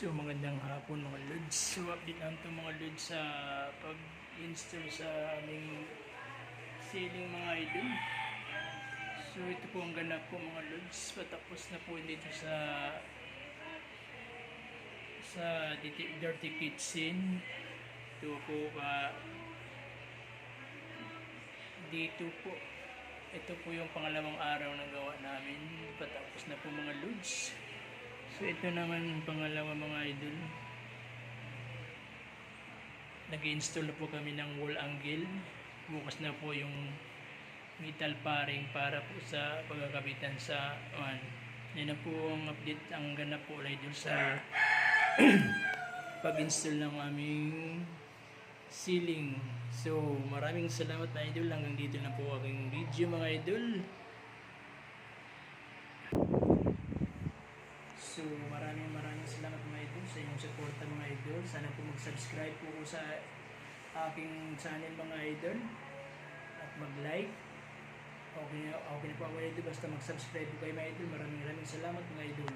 So magandang hapon mga lods. So update lang ito mga lods sa pag-install sa aming ceiling mga idol. So ito po ang ganap po mga lods. Patapos na po dito sa Dirty Kitchen. Ito po dito po. Ito po yung pangalawang araw na gawa namin. Patapos na po mga lods. So ito naman pangalawa mga idol. Nag-install na po kami ng wall angle. Bukas na po yung metal paring para po sa pagkakabitan sa yan na po ang update ang ganap po idol sa pag-install ng aming ceiling. So maraming salamat na idol. Hanggang dito na po aking video mga idol. So maraming salamat mga idol sa inyong suporta mga idol. Sana po mag-subscribe po sa aking channel mga idol at mag-like. Okay na po ako idol, basta mag-subscribe po kayo mga idol. Maraming salamat mga idol.